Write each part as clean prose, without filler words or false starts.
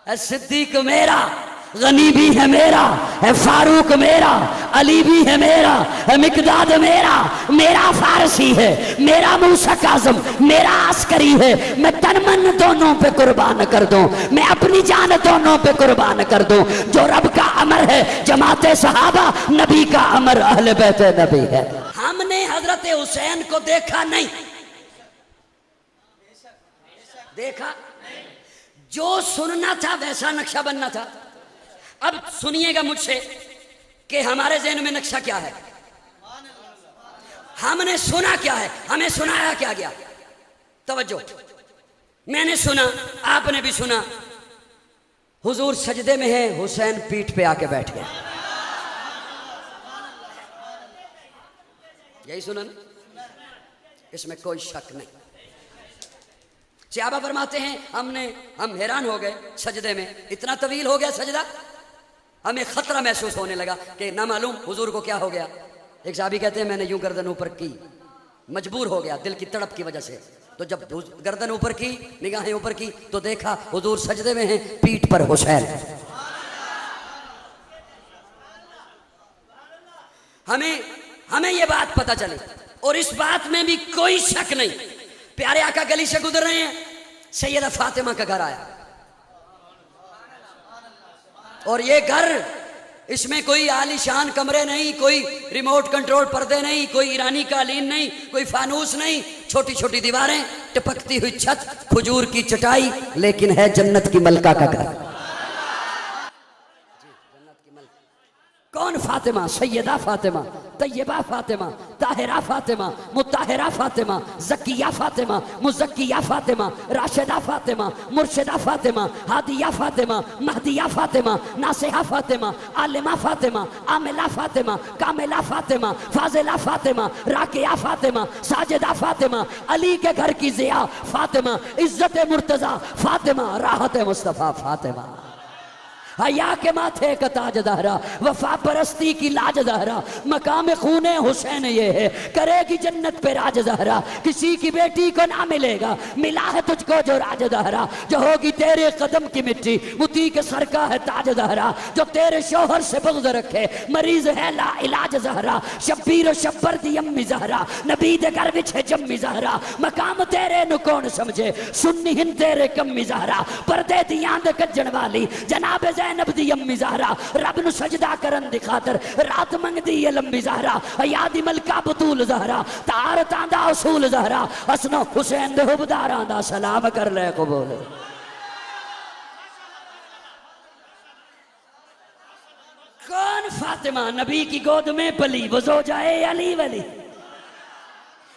सिद्दीक मेरा, गनी भी है मेरा, है फारूक मेरा, अली भी है मेरा, है मिकदाद मेरा, मेरा फारसी है, मेरा मूसा काज़म, मेरा अस्करी है। मैं तन मन दोनों पे कुर्बान कर दूं, मैं अपनी जान दोनों पे कुर्बान कर दूं। जो रब का अमर है जमाते सहाबा, नबी का अमर अहले बैते नबी है। हमने हजरत हुसैन को देखा नहीं, देखा जो सुनना था वैसा नक्शा बनना था। अब सुनिएगा मुझसे कि हमारे ज़हन में नक्शा क्या है, हमने सुना क्या है, हमें सुनाया क्या गया। तवज्जो, मैंने सुना, आपने भी सुना, हुजूर सजदे में है, हुसैन पीठ पे आके बैठ गया। यही सुना ना, इसमें कोई शक नहीं। सहाबा फरमाते हैं हम हैरान हो गए सजदे में, इतना तवील हो गया सजदा, हमें खतरा महसूस होने लगा कि ना मालूम हुजूर को क्या हो गया। एक साहबी कहते हैं मैंने यूं गर्दन ऊपर की, मजबूर हो गया दिल की तड़प की वजह से। तो जब गर्दन ऊपर की, निगाहें ऊपर की, तो देखा हुजूर सजदे में हैं, पीठ पर हुसैन। हमें ये बात पता चली, और इस बात में भी कोई शक नहीं। प्यारे आका गली से गुजर रहे हैं, सैयदा फातिमा का घर आया, और ये घर, इसमें कोई आलीशान कमरे नहीं, कोई रिमोट कंट्रोल पर्दे नहीं, कोई ईरानी कालीन नहीं, कोई फानूस नहीं, छोटी छोटी दीवारें, टपकती हुई छत, खजूर की चटाई, लेकिन है जन्नत की मलका का घर। कौन फातिमा? सैयदा फातिमा, तैयबा फातिमा, ताहिरा फातिमा, मुताहिरा फातिमा, ज़किया फातिमा, मुज़क्किया फातिमा, राशिदा फातिमा, मुर्शिदा फातिमा, हादिया फातिमा, महदिया फातिमा, नासिहा फातिमा, आलिमा फातिमा, आमिला फातिमा, कामिला फातिमा, फाजिला फातिमा, राकिया फातिमा, साजिदा फातिमा, अली के घर की ज़िया फातिमा, इज्जत मुर्तज़ा फातिमा, राहत मुस्तफ़ा फातिमा, हया के माथे का ताज दहरा, वफा परस्ती की लाज दहरा, मकाम खूने हुसैन ये है, करेगी जन्नत पे राज दहरा। किसी की बेटी को ना मिलेगा, मिला है तुझको जो राज दहरा, जो होगी तेरे कदम की मिट्टी, मुती के सर का है ताज दहरा, जो तेरे शोहर से बुग़्ज़ रखे, मरीज है ला इलाज जहरा, शब्बीर शब्बर दी अम्मी जहरा, नबी दे घर विच है जम्मी जहरा, मकाम तेरे नु कौन समझे, सुन्नी हिंद तेरे कम्मी जहरा, पर्दे दी आंद कज्जण वाली जनाब ज़ैनब दी अम्मी ज़हरा, रब नु सजदा करन दी खातर रात मंगदी है लंबी ज़हरा, यादी मलका बतूल ज़हरा, तार तांदा उसूल ज़हरा, हसनो हुसैन दे हुबदारां दा सलाम कर ले कबूल। कौन फातिमा? नबी की गोद में पली, वो ज़ौजाए अली वली,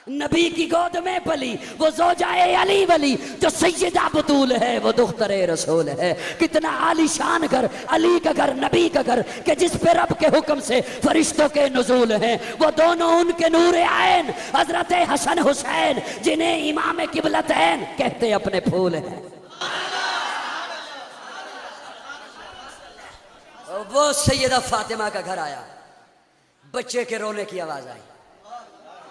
नबी की गोद में पली, वो ज़ौजाए अली वली, जो सैयदा बतूल है, वो दुख्तरे रसूल है। कितना आलीशान घर, अली का घर, नबी का घर, कि जिस पे रब के हुक्म से फरिश्तों के नुज़ूल हैं। वो दोनों उनके नूर आइन, हजरत हसन हुसैन, जिन्हें इमाम किबलतैन कहते अपने फूल हैं। वो सैयदा फातिमा का घर आया, बच्चे के रोने की आवाज आई।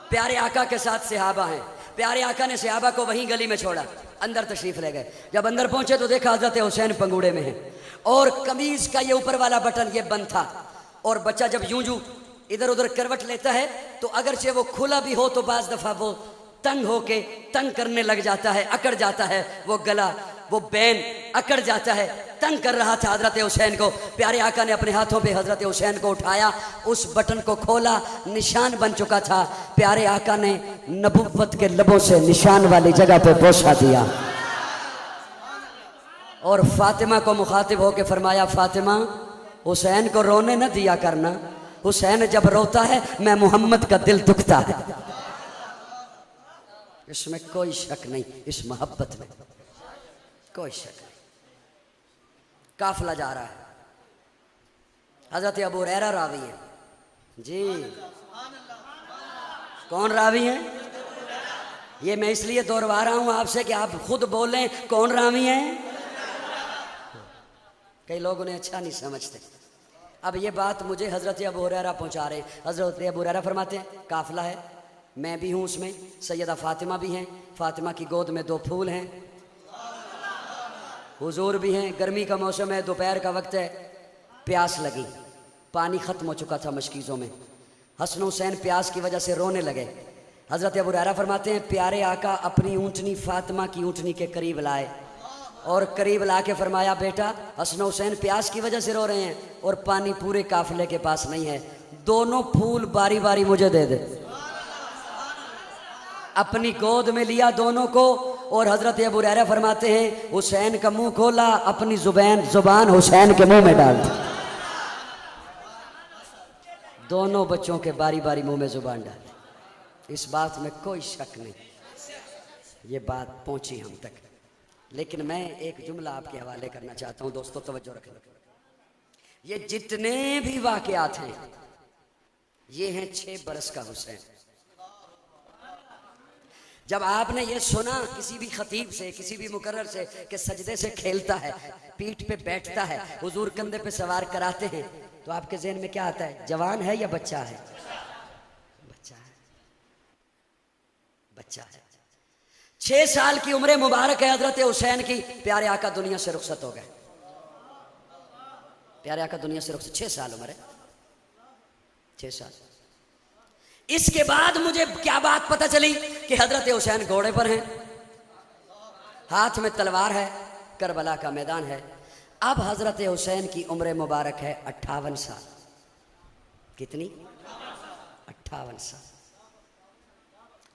प्यारे आका के साथ सहाबा हैं, प्यारे आका ने सहाबा को वहीं गली में छोड़ा, अंदर तशरीफ ले गए। जब अंदर पहुंचे तो देखा हजरत हुसैन पंगूड़े में है, और कमीज का ये ऊपर वाला बटन ये बंद था, और बच्चा जब यूं यूं इधर उधर करवट लेता है तो अगरचे वो खुला भी हो तो बाज दफा वो तंग होके तंग करने लग जाता है, अकड़ जाता है, वो गला, वो बैन अकड़ जाता है, तंग कर रहा था हजरत हुसैन को। प्यारे आका ने अपने हाथों पे हजरत हुसैन को उठाया, उस बटन को खोला, निशान बन चुका था। प्यारे आका ने नबुव्वत के लबों से निशान वाली जगह पे बोसा दिया, और फातिमा को मुखातिब होकर फरमाया, फातिमा हुसैन को रोने न दिया करना, हुसैन जब रोता है मैं मोहम्मद का दिल दुखता है। इसमें कोई शक नहीं, इस मोहब्बत में कोई शक नहीं। काफिला जा रहा है, हजरत अबू हुरैरा रावी है जी। कौन रावी है? ये मैं इसलिए दोहरा रहा हूं आपसे कि आप खुद बोलें कौन रावी है। कई लोग उन्हें अच्छा नहीं समझते। अब ये बात मुझे हजरत अबू हुरैरा पहुंचा रहे हैं। हजरत अबू हुरैरा फरमाते हैं, काफिला है, मैं भी हूँ उसमें, सैयदा फातिमा भी हैं, फातिमा की गोद में 2 फूल हैं। हुजूर भी हैं, गर्मी का मौसम है, दोपहर का वक्त है, प्यास लगी, पानी ख़त्म हो चुका था मशकीज़ों में। हसन हुसैन प्यास की वजह से रोने लगे। हज़रत अबू हुरैरा फरमाते हैं प्यारे आका अपनी ऊँटनी फातिमा की ऊँटनी के करीब लाए और करीब ला के फरमाया बेटा हसन हुसैन प्यास की वजह से रो रहे हैं और पानी पूरे काफिले के पास नहीं है, दोनों फूल बारी बारी मुझे दे दे। अपनी गोद में लिया दोनों को और हजरत अबू हुरैरा फरमाते हैं हुसैन का मुंह खोला, अपनी जुबान हुसैन के मुंह में डाल दी। दोनों बच्चों के बारी बारी मुंह में जुबान डाल दी। इस बात में कोई शक नहीं, ये बात पहुंची हम तक। लेकिन मैं एक जुमला आपके हवाले करना चाहता हूं, दोस्तों तवज्जो रखें। ये जितने भी वाकयात हैं ये हैं 6 बरस का हुसैन। जब आपने ये सुना किसी भी खतीब से, किसी भी मुकर्रर से कि सजदे से खेलता है, पीठ पे बैठता है, हुजूर कंधे पे सवार कराते हैं, तो आपके ज़हन में क्या आता है? जवान है या बच्चा है? बच्चा है, बच्चा है। 6 साल की उम्र मुबारक है हजरत हुसैन की। प्यारे आका दुनिया से रुखसत हो गए। प्यारे आका दुनिया से रुखसत, 6 साल उम्र है, 6 साल। इसके बाद मुझे क्या बात पता चली कि हजरत हुसैन घोड़े पर हैं, हाथ में तलवार है, करबला का मैदान है। अब हजरत हुसैन की उम्र मुबारक है 58 साल। कितनी? 58 साल।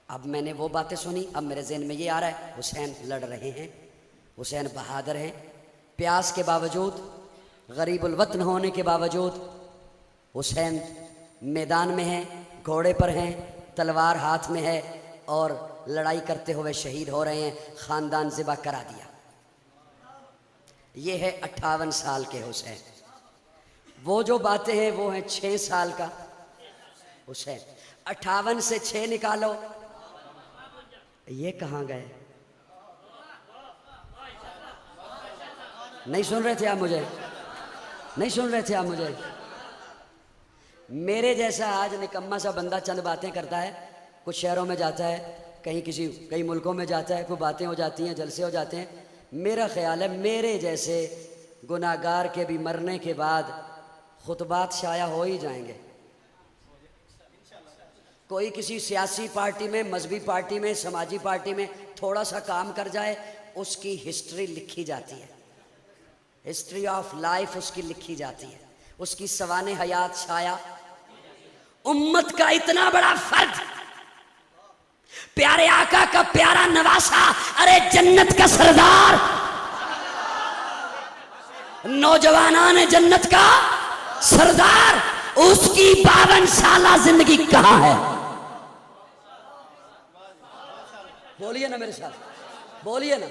अब मैंने वो बातें सुनी, अब मेरे ज़हन में ये आ रहा है हुसैन लड़ रहे हैं, हुसैन बहादुर हैं, प्यास के बावजूद, गरीबुल वतन होने के बावजूद हुसैन मैदान में हैं, घोड़े पर हैं, तलवार हाथ में है और लड़ाई करते हुए शहीद हो रहे हैं। ख़ानदान ज़िबा करा दिया। ये है 58 साल के हुसैन। वो जो बातें हैं वो है 6 साल का हुसैन। 58 से 6 निकालो, ये कहाँ गए? नहीं सुन रहे थे आप मुझे? नहीं सुन रहे थे आप मुझे? मेरे जैसा आज निकम्मा सा बंदा चंद बातें करता है, कुछ शहरों में जाता है, कई मुल्कों में जाता है, कोई बातें हो जाती हैं, जलसे हो जाते हैं। मेरा ख्याल है मेरे जैसे गुनाहगार के भी मरने के बाद खुतबात शाया हो ही जाएंगे। कोई किसी सियासी पार्टी में, मजहबी पार्टी में, समाजी पार्टी में थोड़ा सा काम कर जाए, उसकी हिस्ट्री लिखी जाती है, हिस्ट्री ऑफ लाइफ उसकी लिखी जाती है, उसकी सवाने हयात शाया। उम्मत का इतना बड़ा फर्द, प्यारे आका का प्यारा नवासा, अरे जन्नत का सरदार, नौजवानान जन्नत का सरदार, उसकी 52 साला जिंदगी कहां है? बोलिए ना मेरे साथ, बोलिए ना।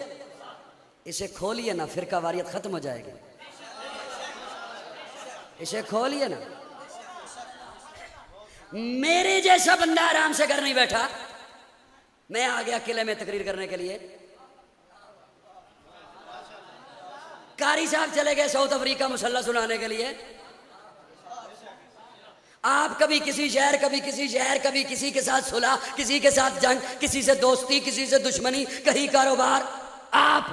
इसे खोलिए ना, फिरका वारियत खत्म हो जाएगी। इसे खोलिए ना। मेरे जैसा बंदा आराम से घर नहीं बैठा, मैं आ गया किले में तकरीर करने के लिए। कारी साहब चले गए साउथ अफ्रीका मुसल्ला सुनाने के लिए। आप कभी किसी शहर, कभी किसी शहर, कभी किसी के साथ सुलह, किसी के साथ जंग, किसी से दोस्ती, किसी से दुश्मनी, कहीं कारोबार। आप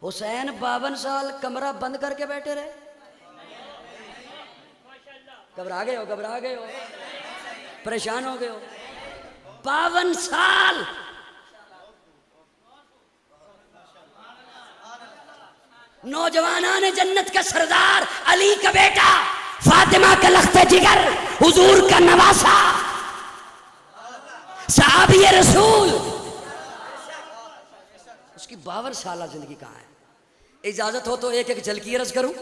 हुसैन 52 साल कमरा बंद करके बैठे रहे। घबरा गए हो, घबरा गए हो, परेशान हो गए हो। 52 साल नौजवानान जन्नत का सरदार, अली का बेटा, फातिमा का लख्ते जिगर, हुजूर का नवासा, सहाबी रसूल, उसकी 52 साल जिंदगी कहां है? इजाजत हो तो एक एक झलकी अर्ज करूं।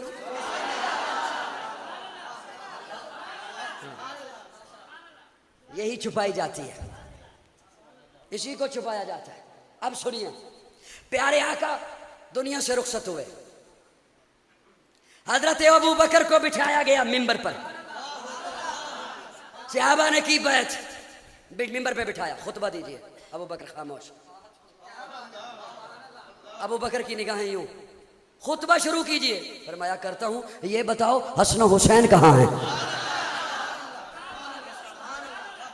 यही छुपाई जाती है, इसी को छुपाया जाता है। अब सुनिए, प्यारे आका दुनिया से रुखसत हुए। हजरत अबू बकर को बिठाया गया मिंबर पर, सहाबा ने की बैत, मिंबर पे बिठाया, खुतबा दीजिए। अबू बकर खामोश। अबू बकर की निगाहें यूं, खुतबा शुरू कीजिए। फरमाया करता हूं, ये बताओ हसन हुसैन कहां है?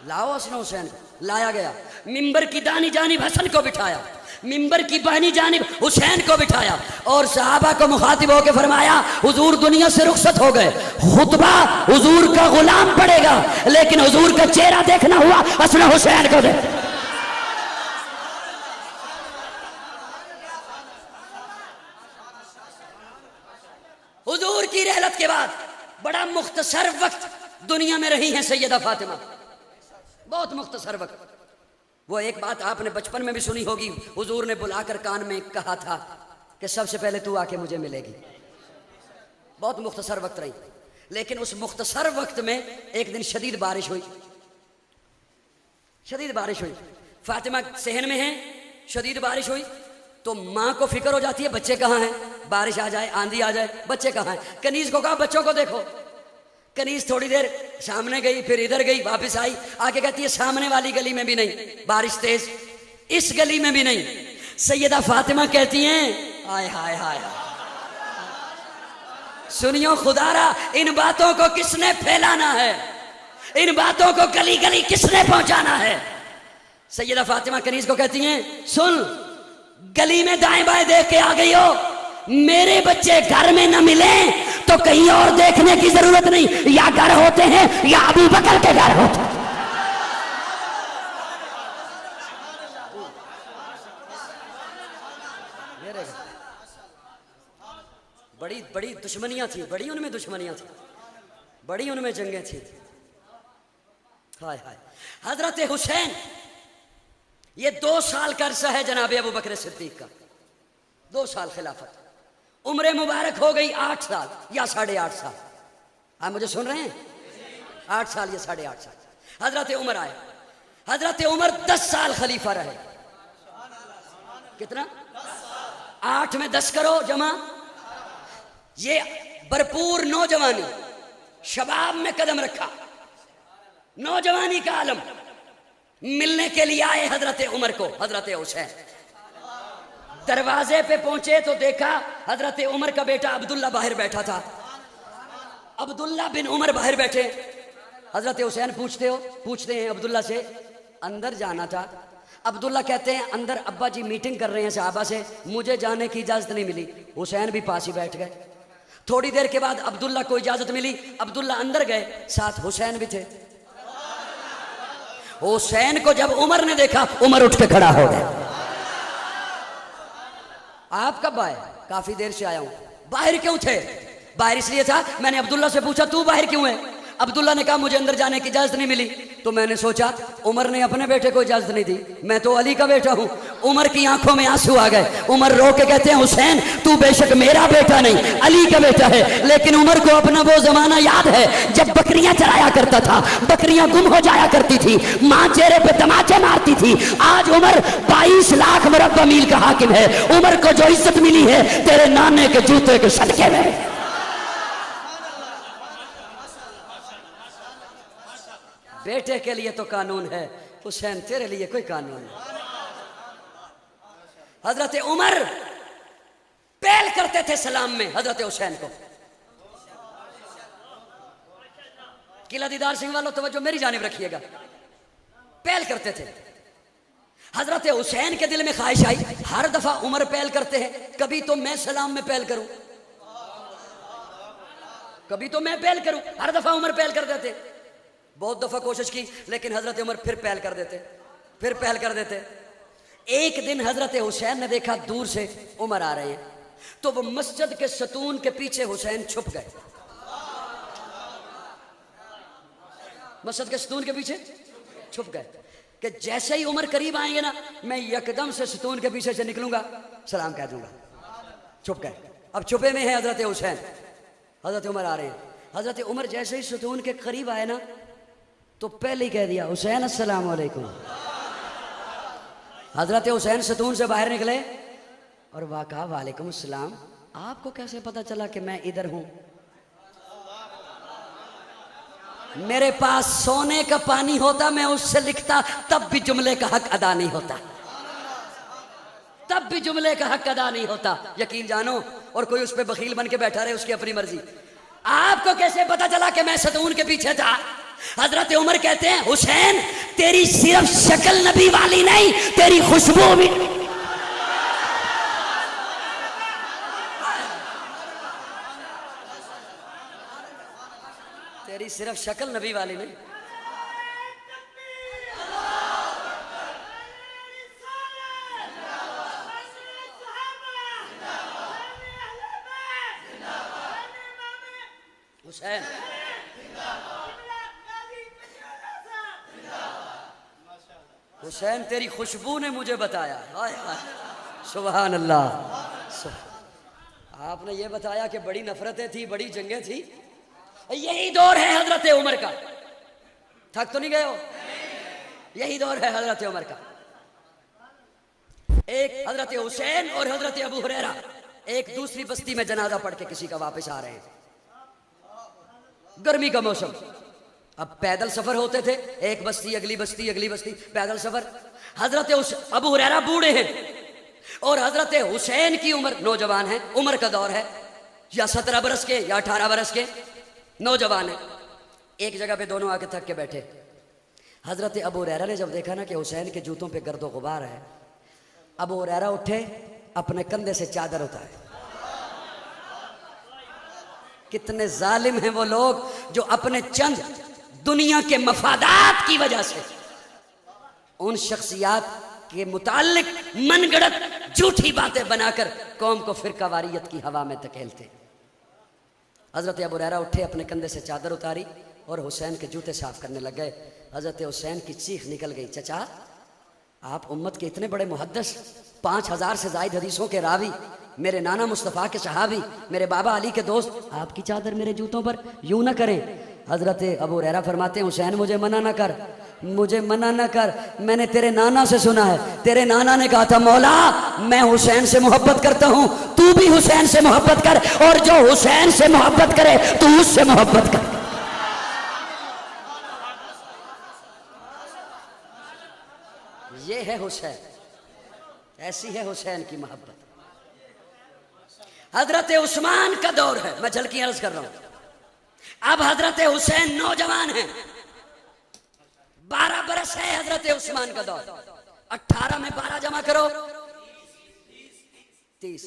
लाओ हसन हुसैन। लाया गया, मिंबर की दानी जानिब हसन को बिठाया। मिंबर की बानी जानिब हुसैन को बिठाया और सहाबा को मुखातिब होकर फरमाया, हुजूर दुनिया से रुखसत हो गए, खुतबा हुजूर का गुलाम पड़ेगा, लेकिन हुजूर का चेहरा देखना हुआ हसन हुसैन को दे। हुजूर की रहलत के बाद बड़ा मुख्तसर वक्त दुनिया में रही है सैयदा फातिमा, बहुत मुख्तसर वक्त। वो एक बात आपने बचपन में भी सुनी होगी, हुजूर ने बुलाकर कान में कहा था कि सबसे पहले तू आके मुझे मिलेगी। बहुत मुख्तसर वक्त रही, लेकिन उस मुख्तसर वक्त में एक दिन शदीद बारिश हुई, शदीद बारिश हुई। फातिमा सहन में है, शदीद बारिश हुई तो माँ को फिक्र हो जाती है, बच्चे कहाँ हैं, बारिश आ जाए, आंधी आ जाए, बच्चे कहाँ हैं। कनीज को कहा बच्चों को देखो। कनीज थोड़ी देर सामने गई, फिर इधर गई, वापस आई, आके कहती है सामने वाली गली में भी नहीं, बारिश तेज, इस गली में भी नहीं। सैयदा फातिमा कहती हैं, हाय हाय हाय, सुनियो खुदारा, इन बातों को किसने फैलाना है, इन बातों को गली गली किसने पहुंचाना है। सैयदा फातिमा कनीज को कहती हैं, सुन, गली में दाएं बाएं देख के आ गई हो, मेरे बच्चे घर में न मिले तो कहीं और देखने की जरूरत नहीं, या घर होते हैं या अबू बकर के घर होते हैं। बड़ी बड़ी दुश्मनियां थी, बड़ी उनमें दुश्मनियां थी, बड़ी उनमें जंगें थी। हाय हाय। हजरत हुसैन, ये 2 साल का अरसा है जनाब अबू बकर सिद्दीक का, 2 साल खिलाफत। उम्र मुबारक हो गई 8 साल या 8.5 साल। आप मुझे सुन रहे हैं? 8 साल या 8.5 साल। हजरत उमर आए, हजरत उमर 10 साल खलीफा रहे। कितना? 8 में 10 करो जमा। ये भरपूर नौजवानी, शबाब में कदम रखा, नौजवानी का आलम। मिलने के लिए आए हजरत उमर को हजरत हुसैन। दरवाजे पे पहुंचे तो देखा हजरत उमर का बेटा अब्दुल्ला बाहर बैठा था। अब्दुल्ला बिन उमर बाहर बैठे। हजरत हुसैन पूछते हैं अब्दुल्ला से, अंदर जाना था। अब्दुल्ला कहते हैं, अंदर अब्बा जी मीटिंग कर रहे हैं सहाबा से, मुझे जाने की इजाजत नहीं मिली। हुसैन भी पास ही बैठ गए। थोड़ी देर के बाद अब्दुल्ला को इजाजत मिली, अब्दुल्ला अंदर गए, साथ हुसैन भी थे। हुसैन को जब उमर ने देखा, उमर उठ के खड़ा हो गया। आप कब आए? काफी देर से आया हूं। बाहर क्यों थे? बाहर इसलिए था, मैंने अब्दुल्ला से पूछा तू बाहर क्यों है? अब्दुल्ला ने कहा मुझे अंदर जाने की इजाजत नहीं मिली। तो मैंने सोचा उमर ने अपने बेटे को इजाजत नहीं दी, मैं तो अली का बेटा हूं। उमर की आंखों में आंसू आ गए। उमर रो के कहते हैं, हुसैन तू बेशक मेरा बेटा नहीं अली का बेटा है, लेकिन उमर को अपना वो जमाना याद है जब बकरियां चराया करता था, बकरियां गुम हो जाया करती थी, मां चेहरे पे तमाचे मारती थी। आज उमर 22 लाख मुरब्बा मील का हाकिम है। उमर को जो इज्जत मिली है तेरे नाने के जूते के सदके में। बेटे के लिए तो कानून है, हुसैन तेरे लिए कोई कानून नहीं। हजरत उमर पहल करते थे सलाम में हजरत हुसैन को। किला दीदार सिंह वालों तवज्जो मेरी जानिब रखिएगा। पहल करते थे। हजरत हुसैन के दिल में ख्वाहिश आई, हर दफा उमर पहल करते हैं, कभी तो मैं सलाम में पहल करूं, कभी तो मैं पहल करूं। हर दफा उमर पहल कर देते। बहुत दफा कोशिश की, लेकिन हजरत उमर फिर पहल कर देते, फिर पहल कर देते। एक दिन हजरत हुसैन ने देखा दूर से उमर आ रहे हैं, तो वो मस्जिद के सतून के पीछे हुसैन छुप गए। मस्जिद के सतून के पीछे छुप गए कि जैसे ही उमर करीब आएंगे ना, मैं यकदम से सतून के पीछे से निकलूंगा, सलाम कह दूंगा। छुप गए। अब छुपे में है हजरत हुसैन, हजरत उमर आ रहे हैं। हजरत उमर जैसे ही सतून के करीब आए ना, तो पहले ही कह दिया, हुसैन अस्सलाम वालेकुम। हजरत हुसैन सतून से बाहर निकले और वाक़ा वालेकुम अस्सलाम, आपको कैसे पता चला कि मैं इधर हूं? मेरे पास सोने का पानी होता, मैं उससे लिखता, तब भी जुमले का हक अदा नहीं होता, तब भी जुमले का हक अदा नहीं होता। यकीन जानो, और कोई उस पर बखील बन के बैठा रहे, उसकी अपनी मर्जी। आपको कैसे पता चला कि मैं सतून के पीछे था? हजरत उमर कहते हैं, हुसैन तेरी सिर्फ शक्ल नबी वाली नहीं, तेरी खुशबू भी। तेरी सिर्फ शक्ल नबी वाली नहीं। हुसैन हुसैन तेरी खुशबू ने मुझे बताया। हाय हाय सुभान अल्लाह। आपने ये बताया कि बड़ी नफरतें थी, बड़ी जंगें थी। यही दौर है हजरत उमर का। थक तो नहीं गए हो? यही दौर है हजरत उमर का। एक हजरत हुसैन और हजरत अबू हुरैरा एक दूसरी बस्ती में जनाजा पढ़ के किसी का वापस आ रहे हैं। गर्मी का मौसम, अब पैदल सफर होते थे, एक बस्ती अगली बस्ती अगली बस्ती, पैदल सफर। हजरत अबू हुरैरा बूढ़े हैं और हजरत हुसैन की उम्र नौजवान है। उम्र का दौर है, या 17 बरस के या 18 बरस के नौजवान है। एक जगह पे दोनों आके थक के बैठे। हजरत अबू हुरैरा ने जब देखा ना कि हुसैन के जूतों पे गर्दो गुबार है, अबू हुरैरा उठे, अपने कंधे से चादर उतारे। कितने जालिम हैं वो लोग जो अपने चंद दुनिया के मफादात की वजह से उन शख्सियात के मुताल्लिक मनगढ़ंत झूठी बातें बनाकर कौम को फिरकावारियत की हवा में धकेलते। हजरत अबू हुरैरा उठे, अपने कंधे से चादर उतारी और हुसैन के जूते साफ करने लग गए। हजरत हुसैन की चीख निकल गई, चचा आप उम्मत के इतने बड़े मुहद्दिस, 5000 से ज़ायद हदीसों के रावी, मेरे नाना मुस्तफ़ा के सहाबी, मेरे बाबा अली के दोस्त, आपकी चादर मेरे जूतों पर यूं ना करें। हजरत अबू हुरैरा फरमाते हैं, हुसैन मुझे मना ना कर, मुझे मना ना कर। मैंने तेरे नाना से सुना है, तेरे नाना ने कहा था, मौला मैं हुसैन से मोहब्बत करता हूं, तू भी हुसैन से मोहब्बत कर, और जो हुसैन से मोहब्बत करे तू उससे मोहब्बत कर। ये है हुसैन, ऐसी है हुसैन की मोहब्बत। हजरत उस्मान का दौर है, मैं झलकी अर्ज कर रहा हूं। अब हजरत हुसैन नौजवान है, 12 बरस है हजरत उस्मान का दौर। 18 में 12 जमा करो, 30।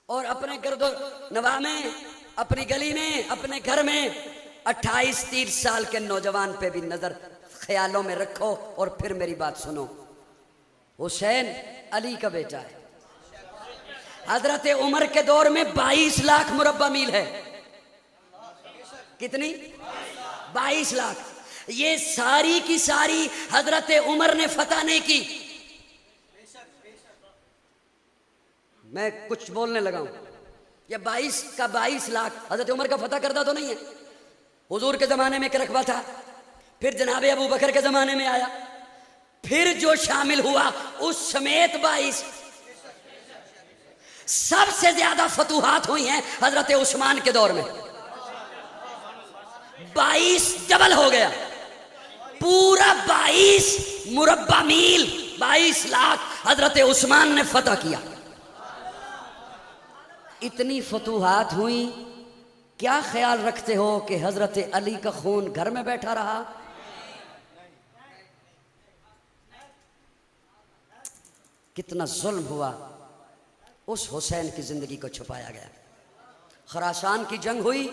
और अपने गर्दो नवा में, अपनी गली में, अपने घर में 28-30 साल के नौजवान पे भी नजर ख्यालों में रखो और फिर मेरी बात सुनो। हुसैन अली का बेटा है। हजरत उमर के दौर में 22 लाख मुरब्बा मील है। कितनी? 22 लाख। ये सारी की सारी हजरत उमर ने फतह नहीं की। मैं कुछ बोलने लगा हूं, ये 22 का 22 लाख हजरत उमर का फतह करदा तो नहीं है। हुजूर के जमाने में एक रकबा था, फिर जनाबे अबू बकर के जमाने में आया, फिर जो शामिल हुआ उस समेत 22। सबसे ज्यादा फतूहात हुई हैं हजरत उस्मान के दौर में। 22 डबल हो गया, पूरा 22 मुरब्बा मील, 22 लाख हजरत उस्मान ने फतह किया। इतनी फतूहात हुई, क्या ख्याल रखते हो कि हजरत अली का खून घर में बैठा रहा? कितना जुल्म हुआ, उस हुसैन की जिंदगी को छुपाया गया। खरासान की जंग हुई,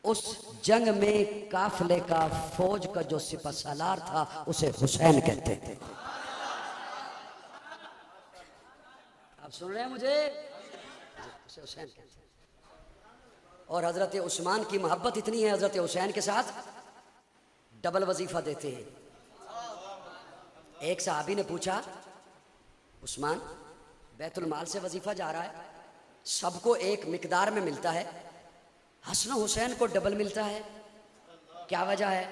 उस जंग में काफिले का, फौज का जो सिपहसालार था उसे हुसैन कहते थे। आप सुन रहे हैं मुझे? उसे हुसैन कहते हैं। और हजरत उस्मान की मोहब्बत इतनी है हजरत हुसैन के साथ, डबल वजीफा देते हैं। एक सहाबी ने पूछा, उस्मान बैतुल माल से वजीफा जा रहा है, सबको एक मिकदार में मिलता है, हसन हुसैन को डबल मिलता है, क्या वजह है?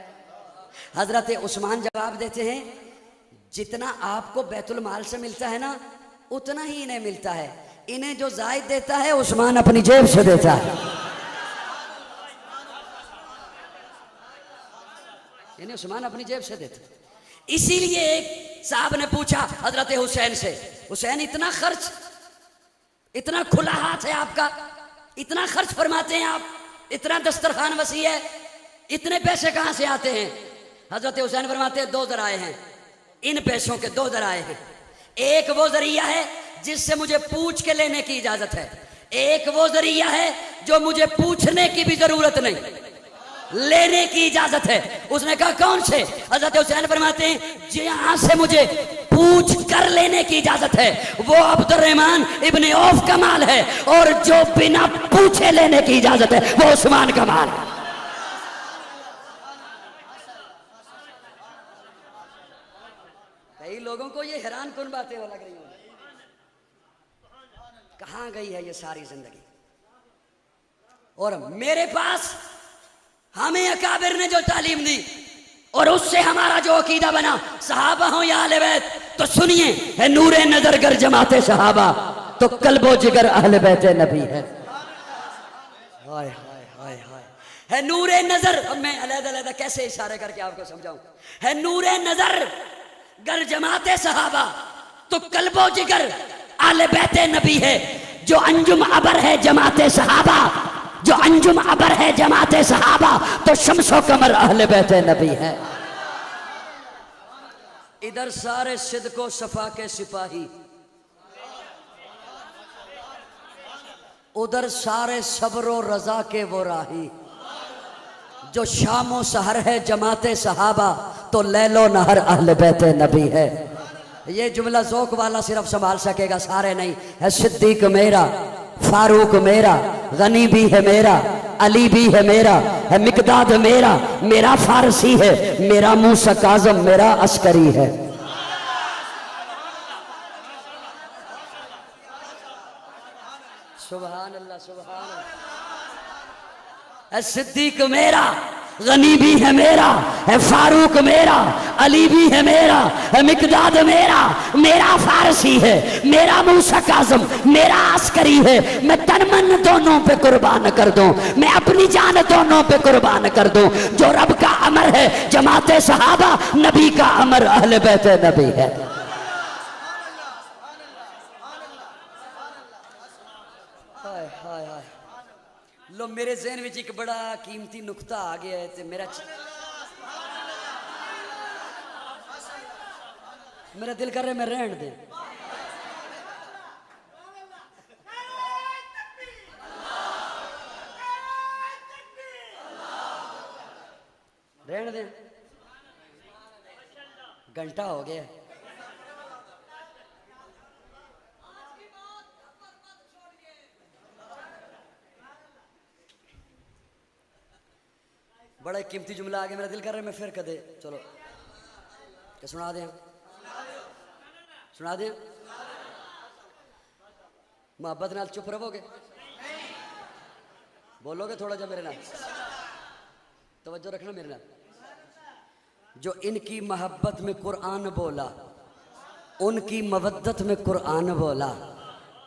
हजरत उस्मान जवाब देते हैं, जितना आपको बैतुल माल से मिलता है ना, उतना ही इन्हें मिलता है। इन्हें जो जायद देता है उस्मान अपनी जेब से देता है। इन्हें उस्मान अपनी जेब से देता है। इसीलिए एक साहब ने पूछा हजरत हुसैन से, हुसैन इतना खर्च, इतना खुला हाथ है आपका, इतना खर्च फरमाते हैं आप, इतना दस्तरखान वसी है, इतने पैसे कहां से आते हैं? हजरत हुसैन फरमाते हैं, 2 जराए हैं, इन पैसों के 2 जराए हैं। एक वो जरिया है जिससे मुझे पूछ के लेने की इजाजत है, एक वो जरिया है जो मुझे पूछने की भी जरूरत नहीं। लेने की इजाजत है। उसने कहा कौन से? हजरत हुसैन फरमाते हैं जहां से मुझे पूछ कर लेने की इजाजत है वो अब्दुर्रहमान इब्ने औफ का माल है, और जो बिना पूछे लेने की इजाजत है वो उस्मान का माल है। कई लोगों को ये हैरान कुन बातें हो लग रही होंगी, कहां गई है ये सारी जिंदगी। और मेरे पास हमें अकाबिर ने जो तालीम दी और उससे हमारा जो अकीदा बना, सहाबा हो या अहले बैत, तो सुनिए, है नूरे नजर गर जमाते सहाबा तो कल्बो जिगर अहले बैत नबी है। हाय हाय हाय हाय, है नूरे नजर। अब मैं अलग-अलग कैसे इशारे करके आपको समझाऊं। है नूरे नजर गर जमाते सहाबा तो कल्बो जिगर अहले बैत नबी है। जो अंजुम अबर है जमाते सहाबा, जो अंजुम अबर है जमाते सहाबा तो शम्सो कमर अहले बैत नबी है। इधर सारे सिद्को सफा के सिपाही, उधर सारे सब्रो रजा के वो राही। जो शामो सहर है जमाते सहाबा तो लैलो नहर अहले बैत नबी है। ये जुमला ज़ौक़ वाला सिर्फ संभाल सकेगा, सारे नहीं। है सिद्दीक मेरा, फारूक मेरा, गनी भी है मेरा, अली भी है मेरा, है मिकदाद मेरा, मेरा फारसी है, मेरा मूसा काज़म, मेरा अस्करी है। सुभान अल्लाह, सुभान अल्लाह। है सिद्दीक मेरा, गनी भी है मेरा, है फारूक मेरा, अली भी है मेरा, है मिकदाद मेरा, मेरा फारसी है, मेरा मूसा काज़म, मेरा अस्करी है। मैं तन मन दोनों पे कुर्बान कर दूं, मैं अपनी जान दोनों पे कुर्बान कर दूं। जो रब का अमर है जमाते सहाबा, नबी का अमर अहले बैत नबी है। लो मेरे ज़हन में एक बड़ा कीमती नुक्ता आ गया है ते मेरा दिल कर रहा है मैं रहन दे। रहन दे, घंटा हो गया। बड़ा कीमती जुमला आ गया, मेरा दिल कर रहा है मैं फिर कदे चलो क्या सुना दें, सुना दें। मोहब्बत नाल चुप रहोगे, बोलोगे थोड़ा जा मेरे नाल, तवज्जो रखना मेरे नाल। जो इनकी मोहब्बत में कुरान बोला, उनकी मवद्दत में कुरान बोला।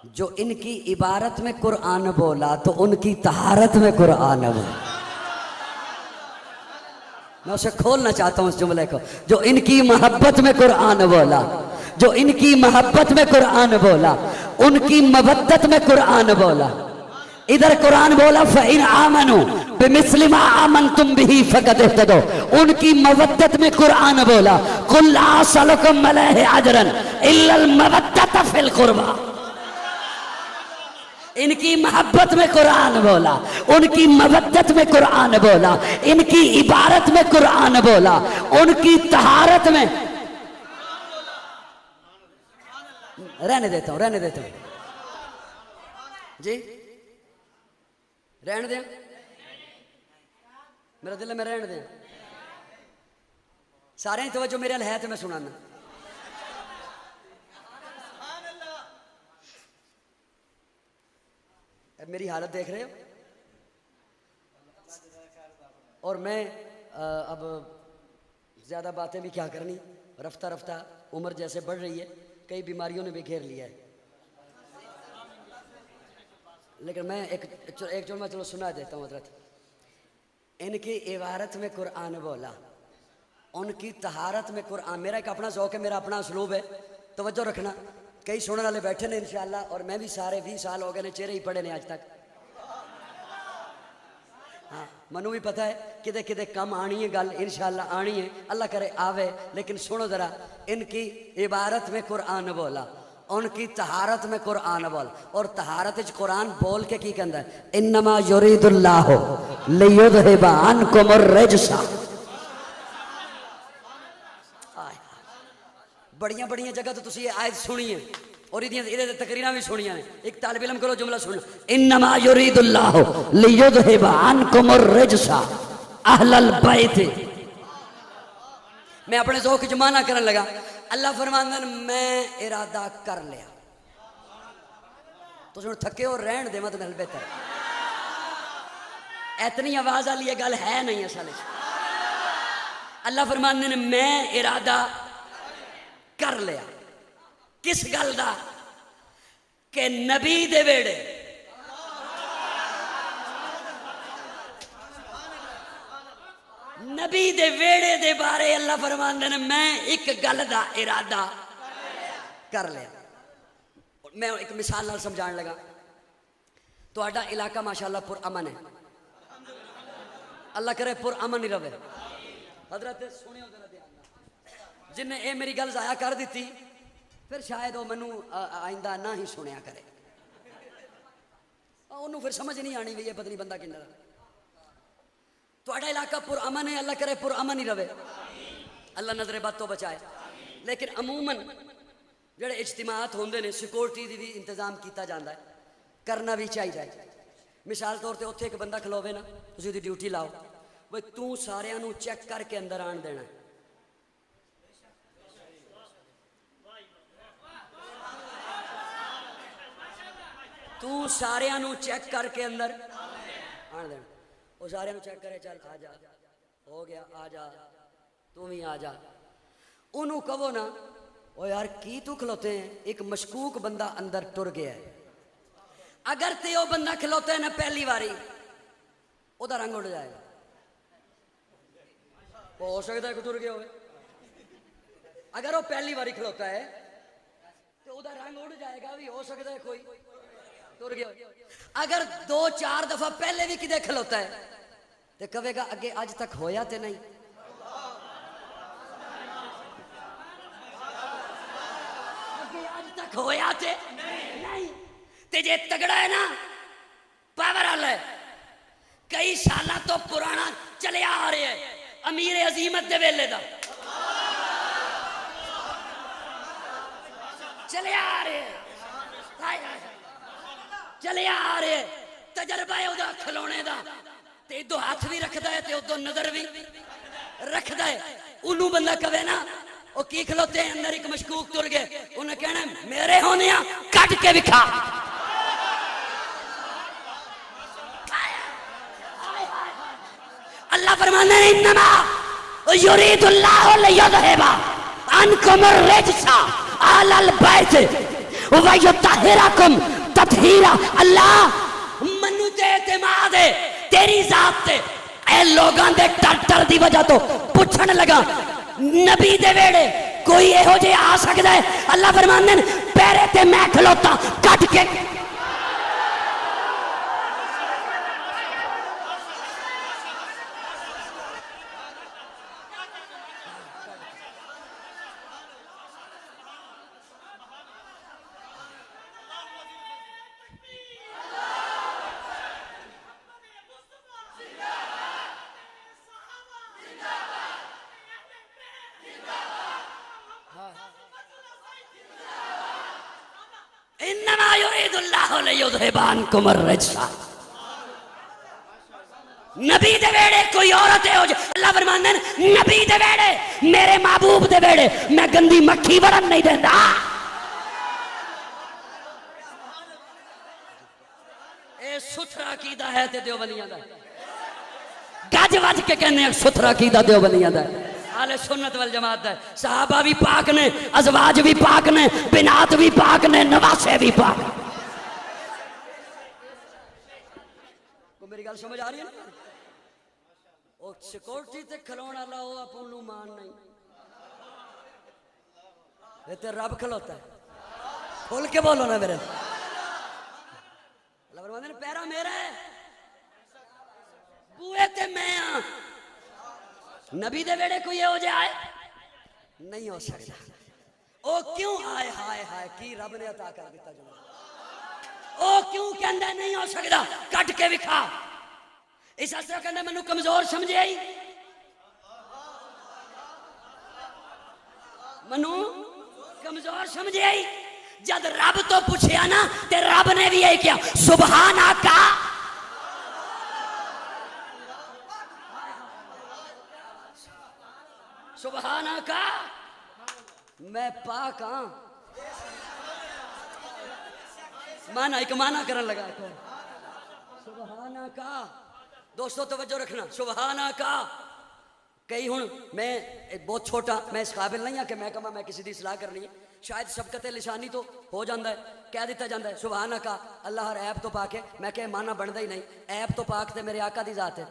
जो इनकी इबारत में कुरान बोला तो उनकी तहारत में कुरान बोला। मैं उसे खोलना चाहता हूं उस जुमले को। जो इनकी मोहब्बत में कुरान बोला, जो इनकी मोहब्बत में कुरान बोला, उनकी मवद्दत में कुरान बोला। इधर कुरान बोला फ़इन आमनू बिमिस्लि मा आमनतुम बिही फ़क़द इह्तदौ। उनकी मवद्दत में कुरान बोला कुल ला असलुकुम अलैहि अजरन इल्लल मवद्दत फ़िल क़ुरबा। इनकी मोहब्बत में कुरान बोला, उनकी मवद्दत में कुरान बोला, इनकी इबारत में कुरान बोला, उनकी तहारत में। रहने देता हूं, रहने देता हूं जी, रहने दें, मेरा दिल में रहने दें। सारे तो जो मेरे है तो मैं सुनाना। मेरी हालत देख रहे हो, और मैं अब ज़्यादा बातें भी क्या करनी, रफ्ता रफ्ता उम्र जैसे बढ़ रही है, कई बीमारियों ने भी घेर लिया है। लेकिन मैं एक जुमला चलो सुना देता हूँ हज़रत। इनकी इबारत में कुरान बोला, उनकी तहारत में कुरान। मेरा एक अपना ज़ौक़ है, मेरा अपना उसलूब है, तवज्जो रखना। कई सुनने वाले बैठे ने इंशाअल्लाह, और मैं भी सारे 20 साल हो गए ने, चेहरे ही पड़े ने आज तक। हाँ, मनु भी पता है किदे किदे कम आनी है गल, इंशाअल्लाह आनी है, अल्लाह करे आवे। लेकिन सुनो जरा, इनकी इबारत में कुरान बोला, उनकी तहारत में कुरान बोल, और तहारत कुरान बोल के की कहता है इन्नमा युरीदुल्लाहु लियुज़हिब अन्कुमुर रिज्सा। बड़ियां बड़ियां जगह तो तुसी ये आयत सुनी है और इहदे तकरीरां भी सुनियां ने। एक तालिब इल्म करो जुमला सुन, इन्नमा युरीदुल्लाहु लियुज़हिब अन्कुमुर रिज्सा अहलल बैत। मैं अपने ज़ौक़ च माना करन लगा, अल्लाह फरमांदा मैं इरादा कर लिया। तुसीं हुण थके हो, रहन दे मत मेरे बेहतर। इतनी आवाज वाली ये गल है नहीं असल च। अल्लाह फरमांदे ने मैं इरादा कर लिया। किस गल दा? कि नबी दे वेड़े नबी दे वेड़े दे बारे अल्लाह फरमांदे ने मैं एक गल दा इरादा कर लिया। मैं एक मिसाल नाल समझाने लगा। तुहाडा इलाका माशाअल्लाह पुर अमन है, अल्लाह करे पुर अमन ही रवे। हजरत सुनियो जरा ध्यान नाल, जिन्हें ये मेरी गल जाया कर दी फिर शायद वो मैनू आइंदा ना ही सुनिया करे। उन्होंने फिर समझ नहीं आनी भी ये पता नहीं बंदा किन्ना। तुहाडा इलाका पुर अमन है, अल्लाह करे पुर अमन ही रवे, अल्लाह नजरे बद तो बचाए। लेकिन अमूमन जेडे इज्तिमात होंदे ने सिक्योरिटी दी भी इंतजाम किया जाता है, करना भी चाहिए। मिसाल तौर पर उत्थे एक बंदा खलोवे ना, तुसीं उहदी ड्यूटी लाओ, बई तू सारियां नू चेक करके अंदर आन देना। तू सारियां नू चेक करके अंदर आन देना। वो सारियां नू चेक करे, चल आ जा, हो गया आ जा, तू भी आ जा। उन्होंने कहो ना, ओ यार की तू खलोते हैं, एक मशकूक बंदा अंदर टुर गया है। अगर ते वो बंदा खलोता है ना पहली बारी, ओदा रंग उड़ जाएगा। हो सकता है टुर गया हो। अगर वो पहली बारी खलोता है तो ओदा रंग उड़ जाएगा, भी हो सकता है कोई टुर गया। अगर 2-4 दफा पहले भी किदे खलोता है तो कहेगा अगे अज तक होया ते नहीं। होया ते नहीं। ते जे तगड़ा है ना, पावर वाला है, कई साल तो पुराना चले आ रहे है, अमीर अजीमत दे वेले दा चले आ रहे, चले आ रहे, तजर्बा है उदा खिलौने दा। ते इदो हाथ भी रखदा है ते उदो नजर भी रखदा है। उन्हों बंदा कवे ना ओ की खलोते अंदर एक मशकूक तुर गए, उन्हें कहना मेरे होने कट के विखा। अल्लाह फरमाता है इन्नमा युरीदुल्लाहु लियुज़हिबा अन्कुमुर रिज्सा अहलल बैत व युत्तहिरकुम तत्हीरा। अल्लाह मनु ते एतमाद है तेरी जात ते ए लोगां दे डर दी वजह तो पूछण लगा नबी दे वेड़े कोई एहो जे आ सकता है? अल्लाह फरमांदे ने पैरे ते मैं खलोता कट के। इन्नमा युरीदुल्लाहु लियुज़हिबा अन्कुमुर रिज्सा। नबी दे वेड़े कोई औरत है हो जाए, अल्लाह फरमांदे ने नबी दे वेड़े मेरे महबूब दे वेड़े मैं गंदी मक्खी वड़न नहीं देता। ए सुथरा कीदा है ते देवबंदियां दा गज वज के कहने सुथरा कीदा देवबंदियां दा आले सुन्नत वल जमात है। सहाबा भी पाक ने, अजवाज भी पाक ने, बिनात भी पाक ने, नवासे भी पाक। को मेरी गल समझ आ रही है ना? ओ सिक्योरिटी ते खलोण वाला ओ आपू मान नहीं, ये ते रब खलोता है। खोल के बोलो ना मेरे। अल्लाह फरमाते हैं पैरा मेरा है, बुए ते मैं आ। नबी दे वेड़े कोई हो जाए नहीं हो सकता। ओ क्यों आए हाय हाय की रब ने अता कर दिता जो। ओ क्यों कहंदा नहीं हो सकता, कट के विखा। इस असर कहने मैनू कमजोर समझे आई, मैनू कमजोर समझे आई। जब रब तो पूछया ना ते रब ने भी यही किया, सुभान आका। सुभान आका, मैं पाक हाँ। माना एक माना करन लगा तो सुभान आका। दोस्तों तवज्जो रखना, सुभान आका। कई हुण मैं बहुत छोटा, मैं इस काबिल नहीं हाँ कि मैं कहा मैं किसी की सलाह करनी है। शायद सबकत लिसानी तो हो जाता है, कह दिता जाता है सुभान आका, अल्लाह हर ऐप तो पाक है। मैं क्या माना बनता ही नहीं, ऐप तो पाक ते मेरे आका दी जात है।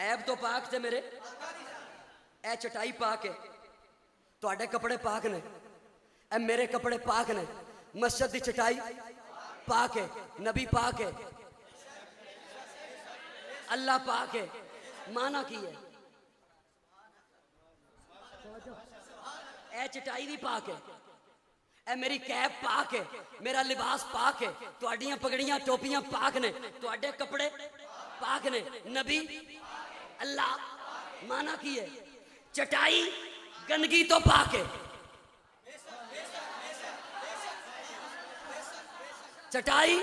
ऐप तो पाक ते मेरे, ए चटाई पाक है, तुहाडे कपड़े पाक ने, ए मेरे कपड़े पाक ने, मस्जिद की चटाई पाक है, नबी पाक है, अल्लाह पाक है। माना की है, ए चटाई भी पाक है, ए मेरी कैप पाक है, मेरा लिबास पाक है, तुहाडियां पगड़ियां टोपियां पाक ने, तुहाडे कपड़े पाक ने, नबी अल्लाह। माना की है, चटाई गंदगी तो पाक है, चटाई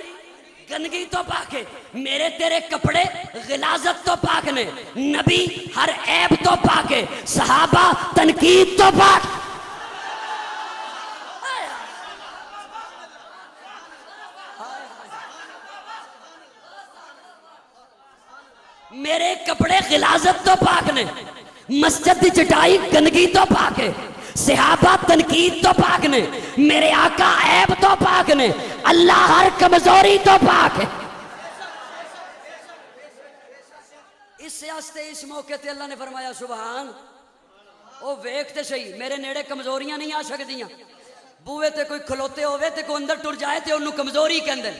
गंदगी तो पाक है, मेरे तेरे कपड़े गिलाजत तो पाक ने, नबी हर ऐब तो पाक है, सहाबा तनकीद तो पाक। मेरे कपड़े गिलाजत तो पाक ने, मस्जिद की चटाई गंदगी तो पाक है, सहाबा तनकीद तो पाक ने, मेरे आका ऐब तो पाक ने, अल्लाह हर कमजोरी तो पाक है। इस मौके ते अल्लाह ने फरमाया सुभान। ओ वेखते सही, मेरे नेड़े कमजोरियां नहीं आ सकदियां। बूहे ते कोई खलोते होवे ते कोई अंदर टुर जाए ते उन्होंने कमजोरी कहंदे।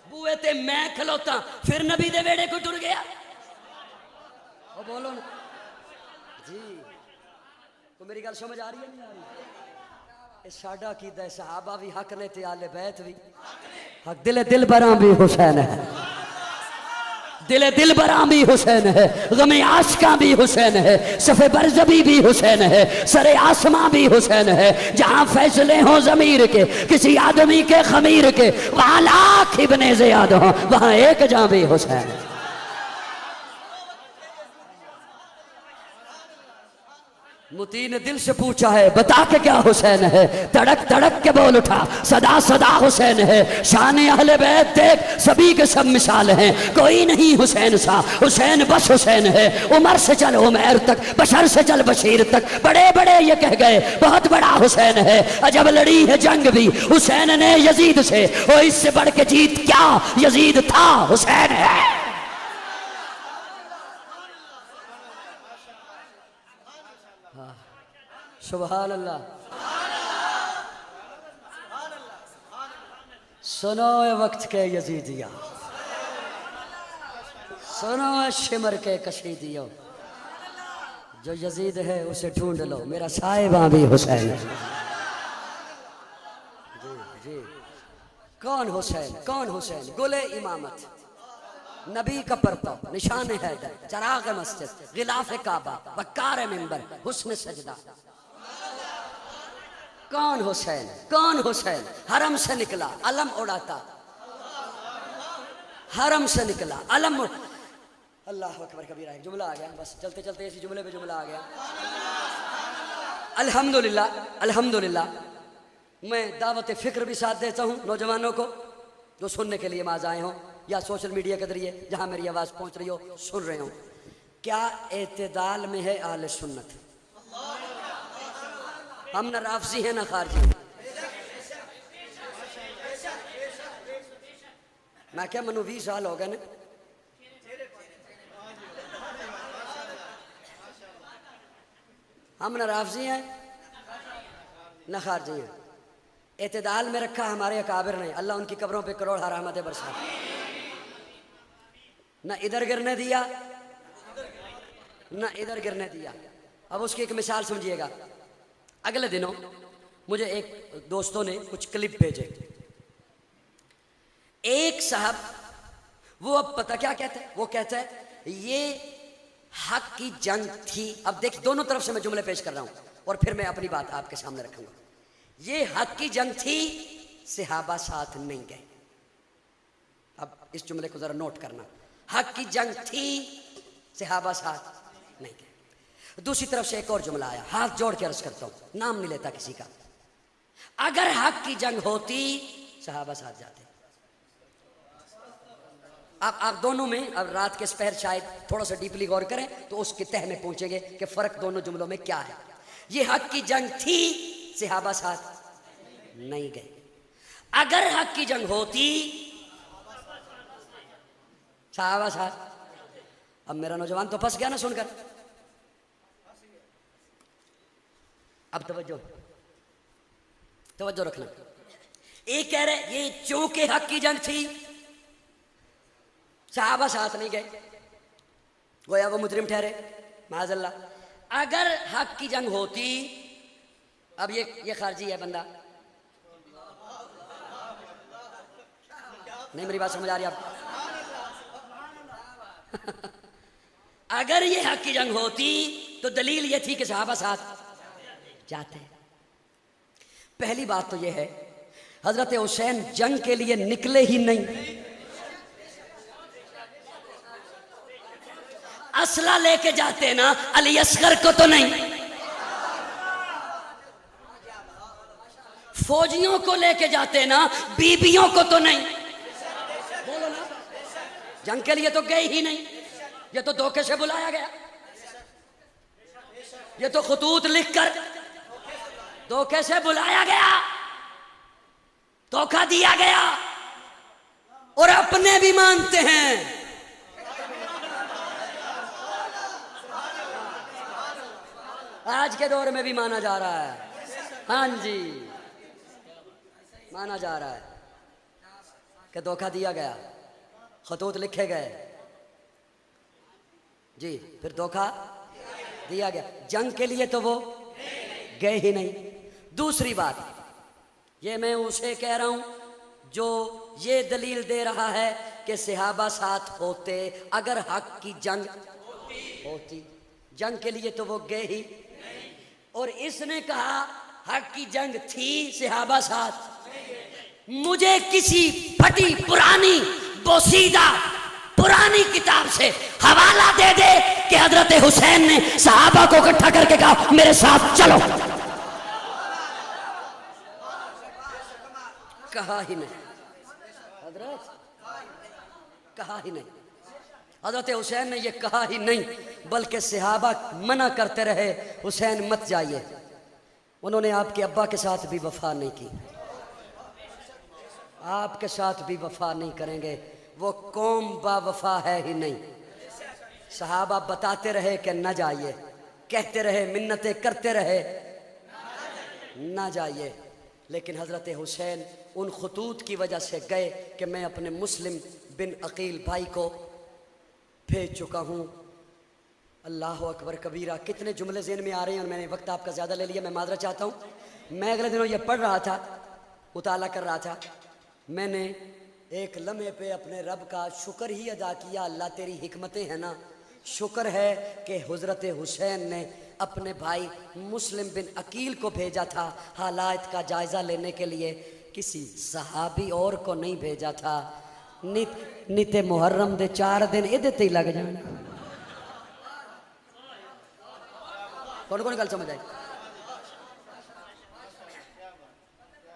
बूहे ते मैं खलोता, फिर नबी दे वेड़े कोई टुर गया। ओ बोलो ना जी, तो मेरी गल समझ आ रही है नहीं आ रही? साडा कीदा है, सहाबा भी हक ने ते आले बैत भी हक, दिले दिल बरा भी हुसैन है, दिले दिल बरा भी हुसैन है, गमे आशका भी हुसैन है, सफे बरजबी भी हुसैन है, सरे आसमां भी हुसैन है। जहां फैसले हो जमीर के किसी आदमी के खमीर के, वहां लाख इब्ने ज़ियाद हो, वहां एक जहां भी हुसैन है। मुती ने दिल से पूछा है बता के क्या हुसैन है, तड़क तड़क के बोल उठा सदा सदा हुसैन है। शान अहले बैत देख सभी के सब मिसाल हैं, कोई नहीं हुसैन सा, हुसैन बस हुसैन है। उमर से चल उमैर तक, बशर से चल बशीर तक, बड़े बड़े ये कह गए बहुत बड़ा हुसैन है। अजब लड़ी है जंग भी हुसैन ने यजीद से, ओ इससे बढ़ के जीत क्या यजीद था, हुसैन है। सुभान अल्लाह। सुनो वक्त के यजीदिया, सुनो शिमर के कशीदियों, जो यजीद है उसे ढूंढ लो, मेरा साहिबा भी हुसैन है। जी जी, कौन हुसैन, कौन हुसैन? गुले इमामत, नबी का परतव, निशान हैदर, चराग मस्जिद, गिलाफ काबा, वक्कार मिंबर, हुस्न सजदा। कौन हुसैन, कौन हुसैन? हरम से निकला अलम उड़ाता, हरम से निकला अलम। अल्लाह अकबर कबीरा, एक जुमला आ गया, बस चलते चलते इसी जुमले पे जुमला आ गया। अल्हम्दुलिल्लाह, अल्हम्दुलिल्लाह। मैं दावत फिक्र भी साथ देता हूँ नौजवानों को जो सुनने के लिए माज आए हों, या सोशल मीडिया के जरिए जहाँ मेरी आवाज़ पहुँच रही हो, सुन रहे हो। क्या एतदाल में है आले सुन्नत? हम न राफजी हैं न खारजी। मैं क्या मनु 20 साल हो गए ना, हम न राफजी हैं न खारजी हैं। एतदाल में रखा हमारे अकाबिर ने, अल्लाह उनकी कब्रों पे करोड़ रहमतें बरसा। न इधर गिरने दिया न इधर गिरने दिया। अब उसकी एक मिसाल समझिएगा। अगले दिनों मुझे एक दोस्तों ने कुछ क्लिप भेजे। एक एक साहब वो अब पता क्या कहता है, वो कहता है ये हक की जंग थी। अब देख दोनों तरफ से मैं जुमले पेश कर रहा हूं और फिर मैं अपनी बात आपके सामने रखूंगा। ये हक की जंग थी, सहाबा साथ नहीं गए। अब इस जुमले को जरा नोट करना, हक की जंग थी, सहाबा साथ नहीं गए। दूसरी तरफ से एक और जुमला आया, हाथ जोड़ के अर्ज करता हूं, नाम नहीं लेता किसी का। अगर हक की जंग होती, सहाबा साथ जाते। आप दोनों में अब रात के स्पहर शायद थोड़ा सा डीपली गौर करें तो उसके तह में पहुंचेंगे कि फर्क दोनों जुमलों में क्या है। ये हक की जंग थी, सहाबा साथ नहीं गए। अगर हक की जंग होती, सहाबा साथ। अब मेरा नौजवान तो फंस गया ना सुनकर। अब तवज्जो रखना। एक कह रहे ये चूंकि हक की जंग थी, सहाबा साथ नहीं गए, गोया वो मुजरिम ठहरे माज़अल्लाह। अगर हक की जंग होती, अब ये खारजी है बंदा, नहीं मेरी बात समझ आ रही आपको? अगर ये हक की जंग होती तो दलील ये थी कि सहाबा साथ जाते। पहली बात तो ये है हजरत हुसैन जंग के लिए निकले ही नहीं, असला लेके जाते ना, अली असगर को तो नहीं, फौजियों को लेके जाते ना, बीबियों को तो नहीं। बोलो ना, जंग के लिए तो गए ही नहीं, ये तो धोखे से बुलाया गया, ये तो खतूत लिखकर धोखे से बुलाया गया, धोखा दिया गया और अपने भी मानते हैं। आज के दौर में भी माना जा रहा है, हाँ जी माना जा रहा है कि धोखा दिया गया, खतूत लिखे गए जी, फिर धोखा दिया गया। जंग के लिए तो वो गए ही नहीं। दूसरी बात, ये मैं उसे कह रहा हूं जो ये दलील दे रहा है कि सहाबा साथ होते अगर हक की जंग होती। जंग के लिए तो वो गए ही, और इसने कहा हक की जंग थी, सहाबा साथ। मुझे किसी फटी पुरानी बोसीदा पुरानी किताब से हवाला दे दे कि हजरत हुसैन ने सहाबा को इकट्ठा करके कहा मेरे साथ चलो, कहा ही नहीं हजरत, कहा ही नहीं। हजरत हुसैन ने यह कहा ही नहीं, बल्कि सहाबा मना करते रहे हुसैन मत जाइए। उन्होंने आपके अब्बा के साथ भी वफा नहीं की, आपके साथ भी वफा नहीं करेंगे, वो कौम बावफा है ही नहीं। सहाबा बताते रहे कि न जाइए, कहते रहे, मिन्नतें करते रहे न जाइए, लेकिन हजरत हुसैन उन खतूत की वजह से गए कि मैं अपने मुस्लिम बिन अकील भाई को भेज चुका हूँ। अल्लाह अकबर कबीरा। कितने जुमले ज़हन में आ रहे हैं और मैंने वक्त आपका ज़्यादा ले लिया, मैं माजरा चाहता हूँ। मैं अगले दिनों ये पढ़ रहा था, मुताला कर रहा था, मैंने एक लम्हे पे अपने रब का शुक्र ही अदा किया। अल्लाह तेरी हिकमतें हैं ना, शुक्र है कि हज़रत हुसैन ने अपने भाई मुस्लिम बिन अकील को भेजा था हालात का जायज़ा लेने के लिए, किसी सहाबी और को नहीं भेजा था। निते मुहर्रम दे 4 दिन इहदे ते ही लग जाने। कौन कौन गल समझ आई?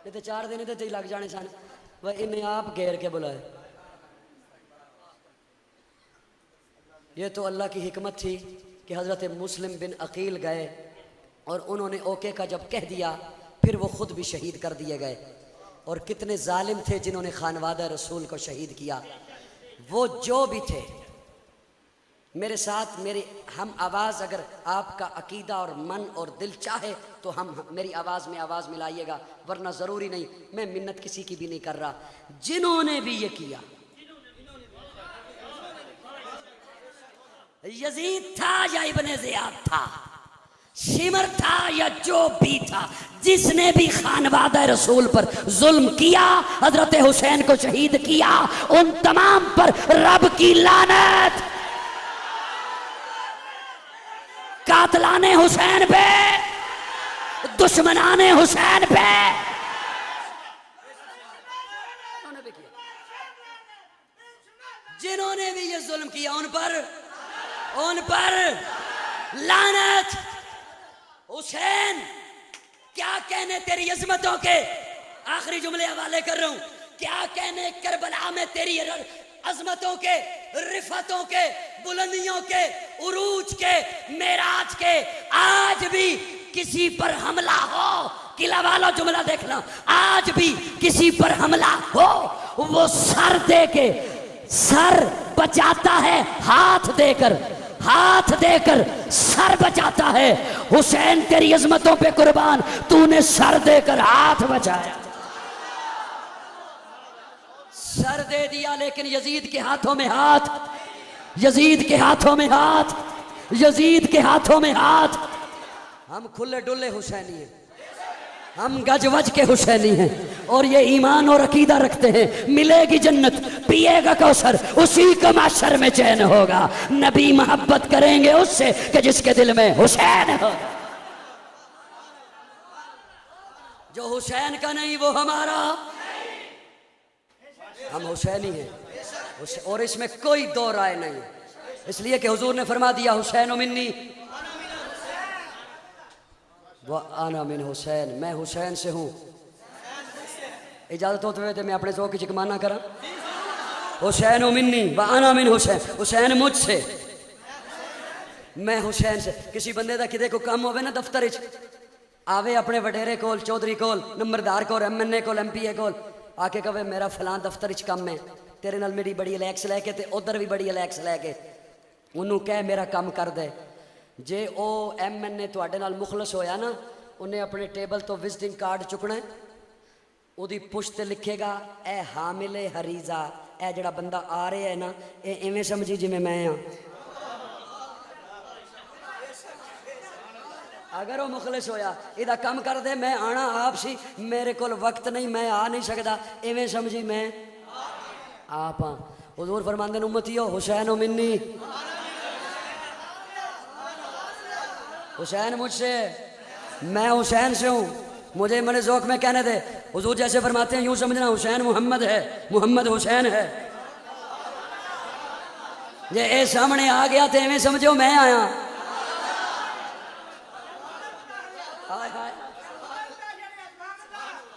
निते 4 दिन इहदे ते ही लग जाने सन, वह इन्हें आप घेर के बुलाए। ये तो अल्लाह की हिकमत थी कि हज़रत मुस्लिम बिन अकील गए और उन्होंने ओके का जब कह दिया, फिर वो ख़ुद भी शहीद कर दिए गए। और कितने जालिम थे जिन्होंने खानवादा रसूल को शहीद किया। वो जो भी थे मेरे साथ, हम आवाज़, अगर आपका अकीदा और मन और दिल चाहे तो हम मेरी आवाज़ में आवाज़ मिलाइएगा, वरना ज़रूरी नहीं। मैं मिन्नत किसी की भी नहीं कर रहा। जिन्होंने भी ये किया, यजीद था या इब्ने ज़ियाद था, शिमर था या जो भी था, जिसने भी खानवादा रसूल पर जुल्म किया, हजरत हुसैन को शहीद किया, उन तमाम पर रब की लानत। कातलाने हुसैन पे, दुश्मनाने हुसैन पे। जिन्होंने भी ये जुल्म किया उन पर लानत। हुसैन क्या कहने तेरी अजमतों के, आखिरी जुमले हवाले कर रहा हूं, क्या कहने करबला में तेरी अजमतों के, रिफतों के, बुलंदियों के, उरूज के, मेराज के। आज भी किसी पर हमला हो, किला वाला जुमला देखना, आज भी किसी पर हमला हो, वो सर दे के, सर बचाता है हाथ देकर, हाथ देकर सर बचाता है। हुसैन तेरी अजमतों पे कुर्बान, तूने सर देकर हाथ बचाया। सर दे दिया लेकिन यजीद के हाथों में हाथ, यजीद के हाथों में हाथ, यजीद के हाथों में हाथ। हम खुले डुल्ले हुसैनी हैं, हम गज वज के हुसैनी हैं और ये ईमान और अकीदा रखते हैं मिलेगी जन्नत, पिएगा कौसर, उसी को माशर में चैन होगा। नबी मोहब्बत करेंगे उससे कि जिसके दिल में हुसैन होगा। जो हुसैन का नहीं वो हमारा, हम हुसैनी हैं और इसमें कोई दो राय नहीं है। इसलिए कि हुजूर ने फरमा दिया हुसैन मिन्नी व आना मिन हुसैन, मैं हुसैन से हूँ। इजाजत होते हुए मैं अपने ज़ौक़ की चिकमाना करा। हुसैन मिन्नी व आना मिन हुसैन, हुसैन मुझसे, मैं हुसैन से। किसी बंदे का किते को काम होवे ना दफ्तर आवे अपने वडेरे कोल, चौधरी कोल, नंबरदार कोल, MNA कोल, MPA कोल, आके कहे मेरा फलां दफ्तर कम है, तेरे नाल मेरी बड़ी अलैक्स लैके ते उधर भी बड़ी अलैक्स लैके, उन्होंने कह मेरा काम कर दे। जे ओ MNA तुहाडे नाल मुखलस होया ना, उन्हें अपने टेबल तो विजिटिंग कार्ड चुकना, उदी पुश्त लिखेगा ए हामिले हरीजा, ए जड़ा बंदा आ रहा है ना, ए इवें समझी जिमें मैं हाँ। अगर वो मुखलिस होया इदा कम कर दे, मैं आना आप सी, मेरे को वक्त नहीं, मैं आ नहीं सकता, इवें समझी मैं आप हाँ। हुजूर फरमांदे ने उम्मतियो हुसैन मिन्नी, हुसैन मुझसे, मैं हुसैन से हूँ, मुझे मेरे ज़ौक़ में कहने दे। हुजूर जैसे फरमाते हैं यूँ समझना हुसैन मोहम्मद है, मोहम्मद हुसैन है। जे ए सामने आ गया तो इवें समझो मैं आया।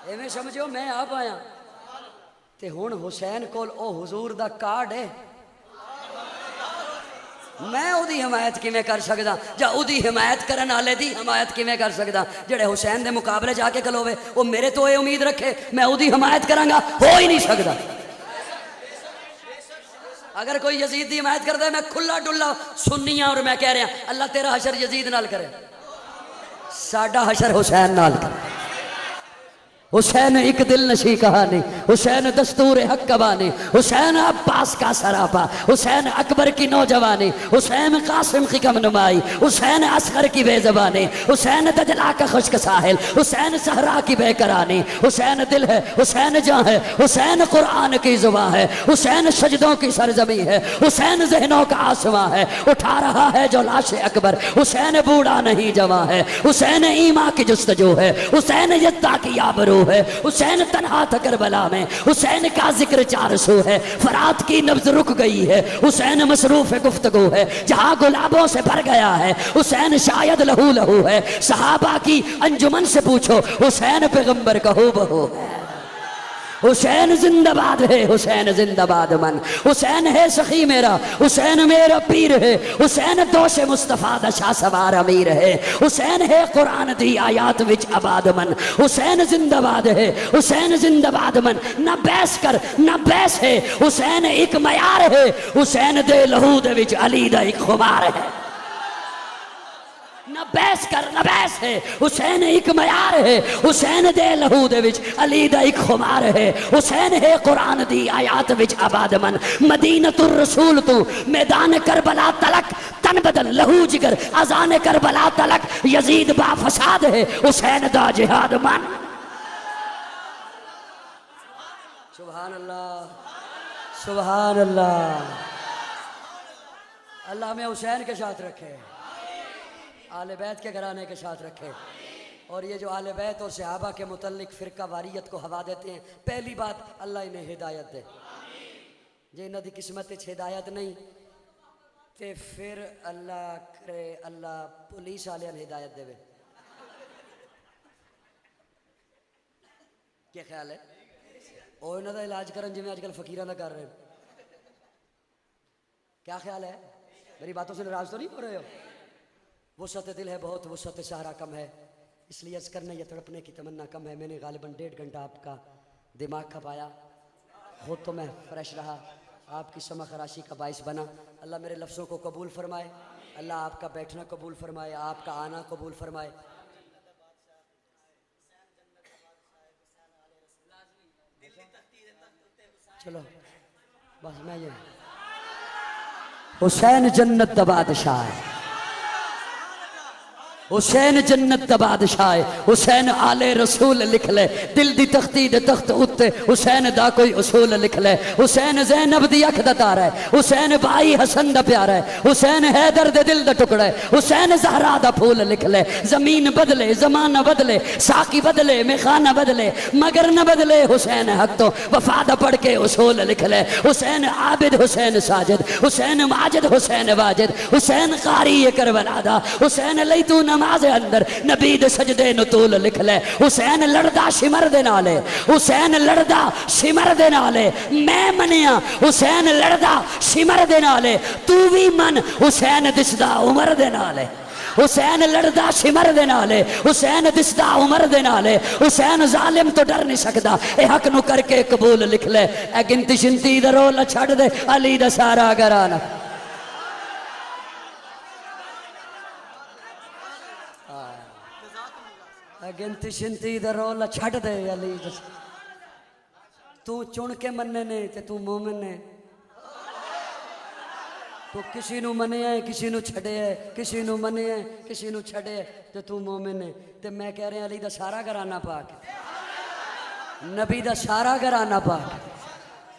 इवें समझो मैं आप आया। ते हुण हुसैन कोल ओ हुजूर दा कार्ड है, मैं उदी हिमायत किवें कर सकदा, जां उदी हिमायत करन वाले दी हिमायत किवें कर सकदा। जेड़े हुसैन दे मुकाबले जाके खलोवे वो मेरे तो ये उम्मीद रखे मैं उदी हिमायत करांगा, हो ही नहीं सकदा। अगर कोई यजीद दी हिमायत करदा है, मैं खुला डुल्ला सुन्नी और मैं कह रहा अल्लाह तेरा हशर यजीद नाल करे, साडा हशर हुसैन नाल करे। हुसैन एक दिल नशी कहानी, हुसैन दस्तूर हक कबानी, हुसैन अब्बास का सरापा, हुसैन अकबर की नौजवानी, हुसैन कासिम की कम नुमाई, हुसैन असगर की बेजबानी, हुसैन दजला का खुश्क साहिल, हुसैन सहरा की बेकरानी। हुसैन दिल है, हुसैन जान है, हुसैन कुरान की जुबान है, हुसैन सजदों की सरजमी है, हुसैन जहनों का आसमां है। उठा रहा है जो लाश अकबर, हुसैन बूढ़ा नहीं जवां है, हुसैन ईमा की जुस्तजू है, हुसैन यद्दा की आबरू है, हुसैन तन्हा था करबला में, हुसैन का जिक्र 400 है, फरात की नब्ज रुक गई है, हुसैन मसरूफ गुफ्तगू है, जहां गुलाबों से भर गया है, हुसैन शायद लहू लहू है। सहाबा की अंजुमन से पूछो, हुसैन पैगंबर कहो बहो है। हुसैन जिंदाबाद है, हुसैन जिंदाबाद मन, हुसैन है सखी मेरा, हुसैन मेरा पीर है, हुसैन दोषे मुस्तफा दा शाह सवार अमीर है, हुसैन है कुरान दी आयात विच आबाद मन, हुसैन जिंदाबाद है, हुसैन जिंदाबाद मन। ना बहस कर ना बहस है, हुसैन एक मयार है, हुसैन दे लहू दे विच अली दा एक खुमार है। ना बहस कर ना बहस है, हुसैन एक मयार है, हुसैन दे लहू दे विच अली दा एक खुमार है, हुसैन है कुरान दी आयात विच आबाद मन। मदीनतुर रसूल तू मैदान करबला तलक तन बदन लहू जिगर अजान करबला तलक यजीद बा फसाद है हुसैन दा जिहाद मान। सुभान अल्लाह सुभान अल्लाह। अल्लाह हमें हुसैन के साथ रखे, आले बैत के घराने के साथ रखे। और ये जो आले बैत और सहाबा के मुतल्लिक फ़िरका वारियत को हवा देते हैं, पहली बात अल्लाह इन्हें हिदायत दे। जे इन्हों की किस्मत हिदायत नहीं तो फिर अल्लाह करे अल्लाह पुलिस वाले हिदायत देवे। क्या ख्याल है? और इन्हों का इलाज करन जिमें अजकल फकीर का कर रहे हैं। क्या ख्याल है? मेरी बातों से नाराज तो नहीं हो रहे हो? वुसअत दिल है बहुत, वुसअत सहारा कम है, इसलिए अर्ज़ करने या तड़पने की तमन्ना कम है। मैंने गालिबन 1.5 घंटा आपका दिमाग खपाया, खुद तो मैं फ्रेश रहा, आपकी समा खराशी का बाइस बना। अल्लाह मेरे लफ्ज़ों को कबूल फरमाए, अल्लाह आपका बैठना कबूल फरमाए, आपका आना कबूल फरमाए। चलो बस मैं ये हुसैन जन्नत दा बादशाह है, हुसैन जन्नत दा बादशाह है। हुसैन आले रसूल लिख ले, दिल दी तख्ती दे तख्त उत्ते हुसैन दा कोई उसूल लिख ले। हुसैन ज़ैनब दी अख दा तारा है, हुसैन भाई हसन दा प्यारा है, हुसैन हैदर दे दिल दा टुकड़ा है, हुसैन ज़हरा दा फूल लिख ले। ज़मीन बदले ज़माना बदले, साकी बदले मेखाना बदले, मगर न बदले हुसैन हक तो वफा दा पढ़ के उसूल लिख ले। हुसैन आबिद हुसैन साजिद, हुसैन माजिद हुसैन वाजिद, हुसैन कारी करबला दा, हुसैन लई तू नमाज अंदर नबी दे सजदे नतूल लिख ले। हुसैन लड़दा शिमर दे नाले, हुसैन लड़दा शिमर दे नाले, मैं मनिया हुसैन लड़दा शिमर दे नाले, तू भी मन हुसैन दिसदा उमर दे नाले। हुसैन लड़दा शिमर दे नाले, हुसैन दिसदा उमर दे नाले, हुसैन जालिम तो डर नहीं सकदा, ए हक नु करके कबूल लिख ले। ए गिनती शिनती दा रोल छड़ दे, अली दा सारा घराना। गिनती शिनती दा रोल छड़ दे, अली तू चुन के मन्ने ने ते तू मोमिन ने। तू किसी नू मनिया है किसी नू छड़े है, किसी नू मनिया है किसी नू छड़े है, ते तू मोमिन है। ते मैं कह रहा अली दा सारा घराना पाक, नबी दा सारा घराना पाक,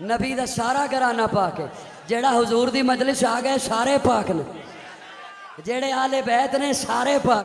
नबी दा सारा घराना पाक है। जेड़ा हुजूर दी मजलिस आ गए सारे पाक ने, जेड़े आले बैत ने सारे पाक।